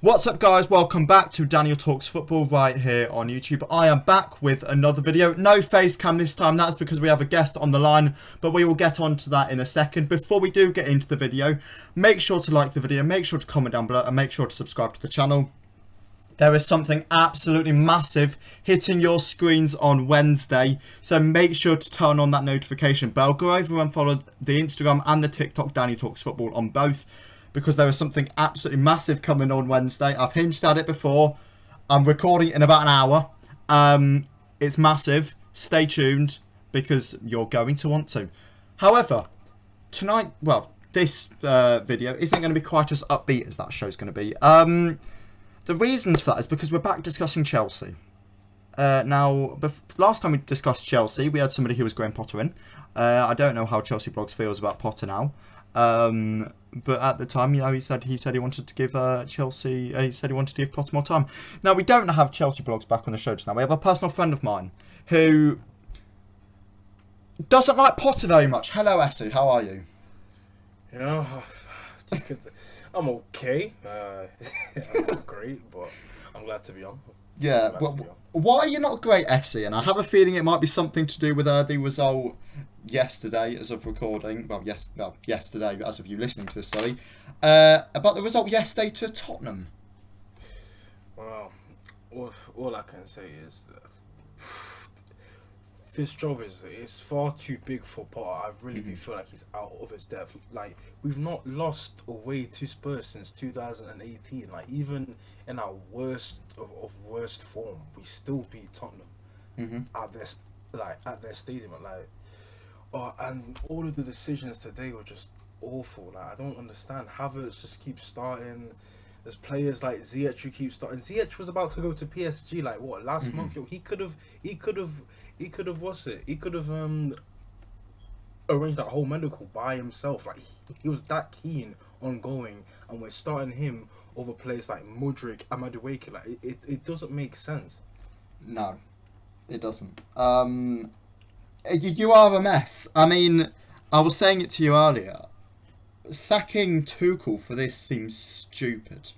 What's up guys, welcome back to Daniel Talks Football right here on YouTube. I am back with another video. No face cam this time, that's because we have a guest on the line, but we will get on to that in a second. Before we do get into the video, make sure to like the video, make sure to comment down below and make sure to subscribe to the channel. There is something absolutely massive hitting your screens on Wednesday, so make sure to turn on that notification bell. Go over and follow the Instagram and the TikTok Danny Talks Football on both, because there is something absolutely massive coming on Wednesday. I've hinged at it before. I'm recording in about an hour. It's massive. Stay tuned because you're going to want to. However, tonight, well, this video isn't going to be quite as upbeat as that show's going to be. The reasons for that is because we're back discussing Chelsea. Last time we discussed Chelsea, we had somebody who was Graham Potter in. I don't know how Chelsea Blogs feels about Potter now. But at the time, you know, he said he wanted to give Chelsea. He said he wanted to give Potter more time. Now we don't have Chelsea Blogs back on the show just now. We have a personal friend of mine who doesn't like Potter very much. Hello, Essie. How are you? You know, I'm okay. I'm not great, but I'm glad to be on. Yeah. Why are you not great, Essie? And I have a feeling it might be something to do with the result yesterday, as of recording. Yesterday, as of you listening to this, sorry. About the result yesterday to Tottenham. Well, all I can say is that this job is far too big for Potter. I really do feel like he's out of his depth. Like, we've not lost away to Spurs since 2018. Like, even in our worst of worst form, we still beat Tottenham at their stadium. And all of the decisions today were just awful. Like, I don't understand. Havertz just keeps starting. There's players like Ziyech who keep starting. Ziyech was about to go to PSG last month. Yo, he could have arranged that whole medical by himself. Like, he was that keen on going, and we're starting him over players like Mudryk and Madueke. Like, it doesn't make sense. No, it doesn't. You are a mess. I mean, I was saying it to you earlier. Sacking Tuchel for this seems stupid.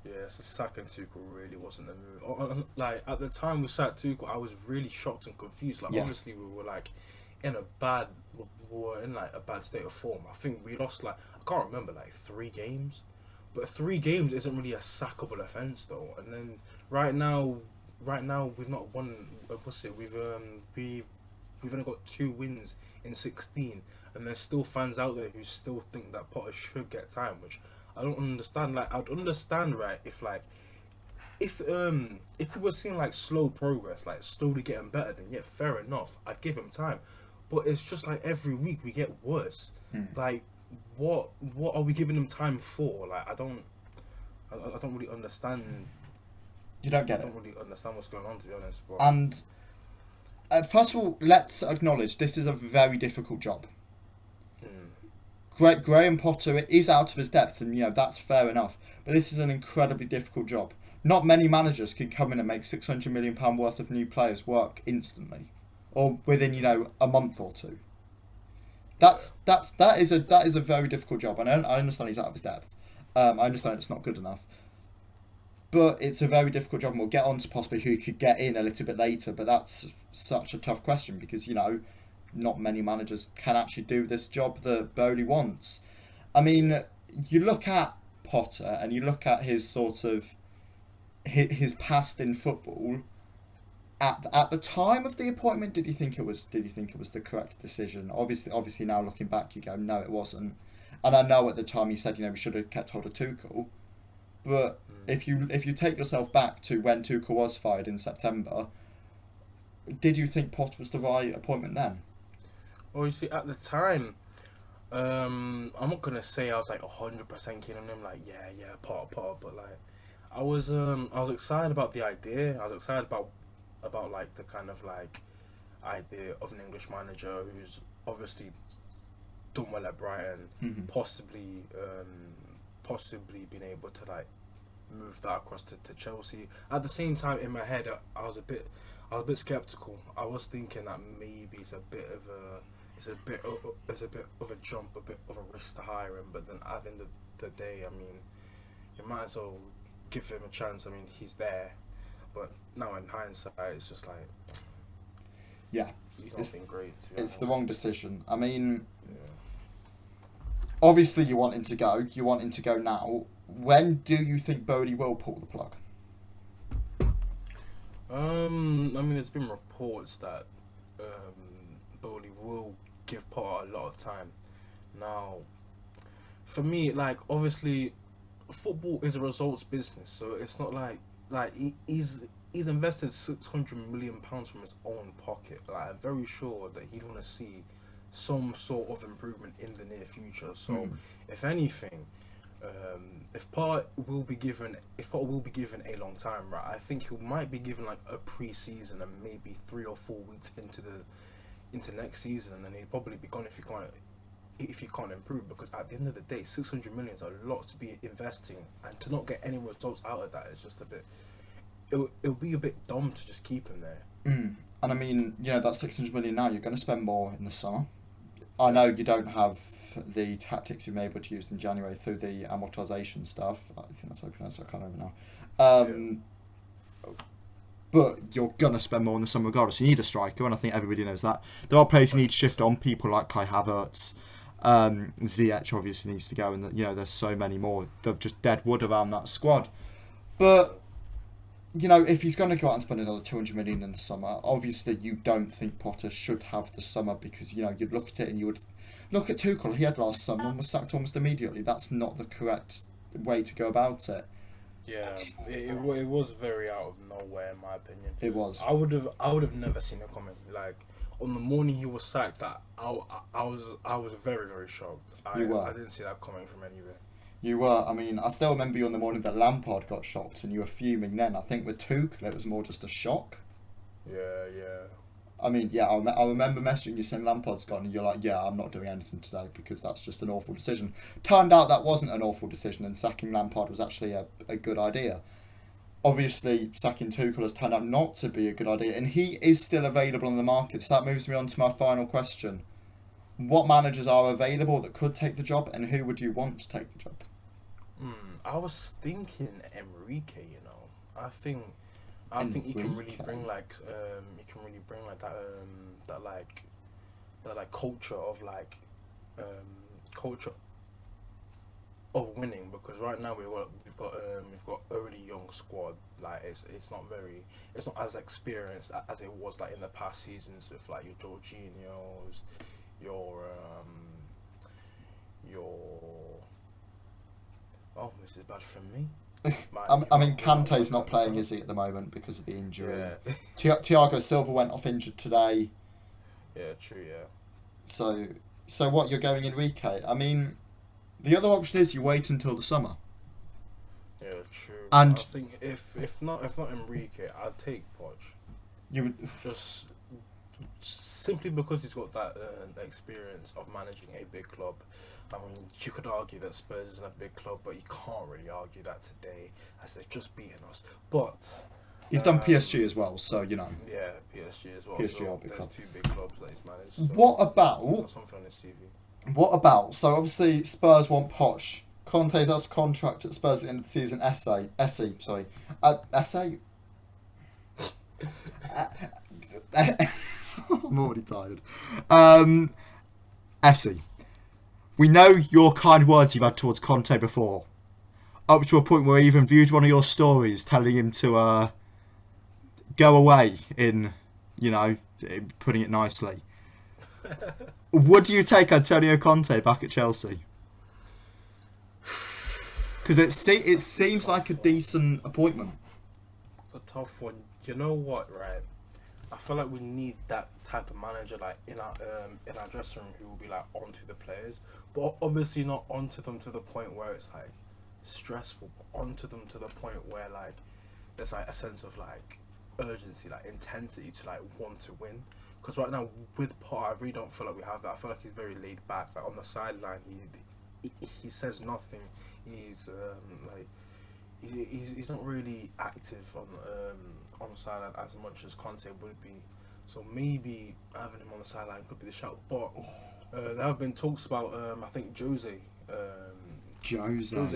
Yeah, so sacking Tuchel really wasn't the move. Like, at the time we sacked Tuchel, I was really shocked and confused. Like, obviously we were in a bad state of form. I think we lost I can't remember 3 games, but 3 games isn't really a sackable offence though. And then right now we've not won. We've only got 2 wins in 16, and there's still fans out there who still think that Potter should get time, which I don't understand. Like, I'd understand, right, if we were seeing slow progress, slowly getting better, then yeah, fair enough, I'd give him time. But it's just every week we get worse. Like, what are we giving him time for? Like, I don't really understand. You don't get it. I don't really understand what's going on, to be honest. But And first of all, let's acknowledge this is a very difficult job. Graham Potter is out of his depth, and that's fair enough. But this is an incredibly difficult job. Not many managers could come in and make £600 million worth of new players work instantly, or within a month or two. That is a very difficult job, and I understand he's out of his depth. I understand it's not good enough. But it's a very difficult job, and we'll get on to possibly who could get in a little bit later. But that's such a tough question because, not many managers can actually do this job that Bowley wants. I mean, you look at Potter and you look at his sort of his past in football. At the time of the appointment, did you think it was the correct decision? Obviously now looking back, you go, no, it wasn't. And I know at the time you said, we should have kept hold of Tuchel. But if you take yourself back to when Tuchel was fired in September, did you think Potter was the right appointment then? Well, you see, at the time, I'm not gonna say I was 100% keen on him. Yeah, Potter, but I was excited about the idea. I was excited about the kind of idea of an English manager who's obviously done well at Brighton, possibly been able to move that across to Chelsea. At the same time, in my head, I was a bit skeptical. I was thinking that maybe it's a bit of a jump, a bit of a risk to hire him. But then at the end of the day, I mean, you might as well give him a chance. I mean, he's there, but now in hindsight, it's just like, yeah, he's not been great. To be it's honest. the wrong decision. I mean, Yeah. obviously you want him to go. You want him to go now. When do you think Bodie will pull the plug? I mean, there's been reports that Bowley will give Potter a lot of time. Now, for me, like, obviously, football is a results business, so it's not like he's invested £600 million from his own pocket. Like, I'm very sure that he'd want to see some sort of improvement in the near future. So, if anything, if Potter will be given a long time, right, I think he might be given like a pre-season and maybe 3 or 4 weeks into next season, and then he'd probably be gone if he can't improve. Because at the end of the day, 600 million is a lot to be investing, and to not get any results out of that is just a bit. It'll be a bit dumb to just keep him there. And I mean, that 600 million now, you're going to spend more in the summer. I know you don't have the tactics you were able to use in January through the amortization stuff. I think that's how pronounced. I can't remember now. But you're going to spend more in the summer regardless. You need a striker, and I think everybody knows that. There are players who need to shift on, people like Kai Havertz. Ziyech obviously needs to go, and there's so many more. They're just dead wood around that squad. But if he's going to go out and spend another 200 million in the summer, obviously you don't think Potter should have the summer, because you'd look at it and you would look at Tuchel. He had last summer and was sacked almost immediately. That's not the correct way to go about it. Yeah, it was very out of nowhere, in my opinion. It was. I would have never seen it coming. Like, on the morning he was sacked, I was very, very shocked. I didn't see that coming from anywhere. You were. I mean, I still remember you on the morning that Lampard got shocked, and you were fuming then. I think with Tuchel, it was more just a shock. Yeah. I mean, yeah, I remember messaging you saying Lampard's gone, and you're like, yeah, I'm not doing anything today because that's just an awful decision. Turned out that wasn't an awful decision, and sacking Lampard was actually a good idea. Obviously, sacking Tuchel has turned out not to be a good idea, and he is still available on the market. So that moves me on to my final question. What managers are available that could take the job, and who would you want to take the job? I was thinking Enrique. I think he can really bring that culture of winning. Because right now we've got a really young squad. Like, it's not as experienced as it was like in the past seasons with like your Jorginhos, this is bad from me. I mean, Kante's not playing, is he, at the moment because of the injury? Yeah. Thiago Silva went off injured today. Yeah, true. Yeah. So what, you're going Enrique? I mean, the other option is you wait until the summer. Yeah, true. And I think if not Enrique, I'd take Poch. You would just simply because he's got that experience of managing a big club. I mean, you could argue that Spurs isn't a big club, but you can't really argue that today, as they've just beaten us. But he's done PSG as well, so Yeah, PSG as well. PSG so are big there's club. 2 big clubs that he's managed. So What about? got something on his TV. What about? So obviously Spurs want Poch. Conte's out of contract at Spurs at the end of the season. I'm already tired. Essie. We know your kind words you've had towards Conte before. Up to a point where I even viewed one of your stories telling him to go away in, putting it nicely. Would you take Antonio Conte back at Chelsea? Because it seems like a decent appointment. It's a tough one. You know what, right? I feel like we need that type of manager, like in our dressing room, who will be like onto the players, but obviously not onto them to the point where it's like stressful, but onto them to the point where like there's like a sense of like urgency, like intensity to like want to win. Because right now with Potter, I really don't feel like we have that. I feel like he's very laid back. Like on the sideline, he says nothing. He's he's not really active on the sideline as much as Conte would be. So maybe having him on the sideline could be the shout. But there have been talks about I think Jose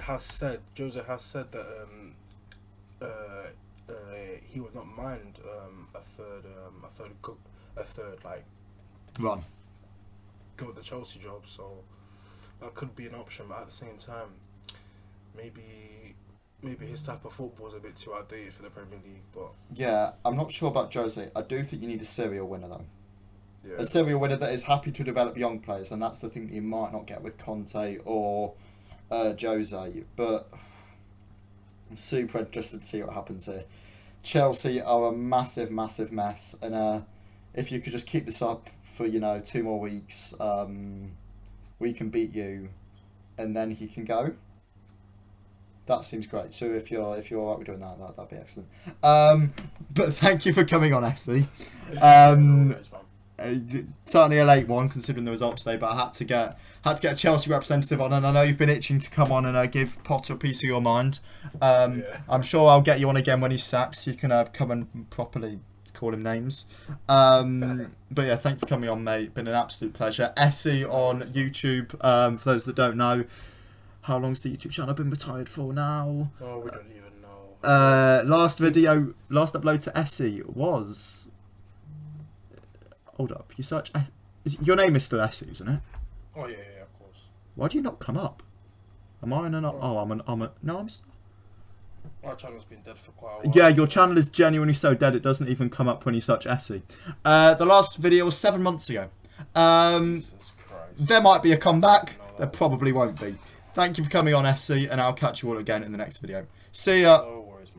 has said that he would not mind a third like Run. go with the Chelsea job. So that could be an option, but at the same time, maybe his type of football is a bit too outdated for the Premier League. But Yeah, I'm not sure about Jose. I do think you need a serial winner though. yeah, A serial winner that is happy to develop young players, and that's the thing that you might not get with Conte or Jose. But I'm super interested to see what happens here. Chelsea are a massive, massive mess, and if you could just keep this up for 2 more weeks, we can beat you, and then he can go. That seems great. So if you're alright with doing that'd be excellent. But thank you for coming on, Essie. Certainly a late one considering the result today, but I had to get a Chelsea representative on, and I know you've been itching to come on and give Potter a piece of your mind. I'm sure I'll get you on again when he's sacked, so you can come and properly call him names. But yeah, thanks for coming on, mate. Been an absolute pleasure. Essie on YouTube. For those that don't know, how long's the YouTube channel been retired for now? Oh, we don't even know. Last upload to Essie was. Hold up, you search. Your name is still Essie, isn't it? Oh yeah, of course. Why do you not come up? Am I in an? Oh, I'm a. No, I'm. Our channel's been dead for quite a while. Yeah, your channel is genuinely so dead it doesn't even come up when you search Essie. The last video was 7 months ago. Jesus Christ. There might be a comeback. There probably won't be. Thank you for coming on, Essie, and I'll catch you all again in the next video. See ya.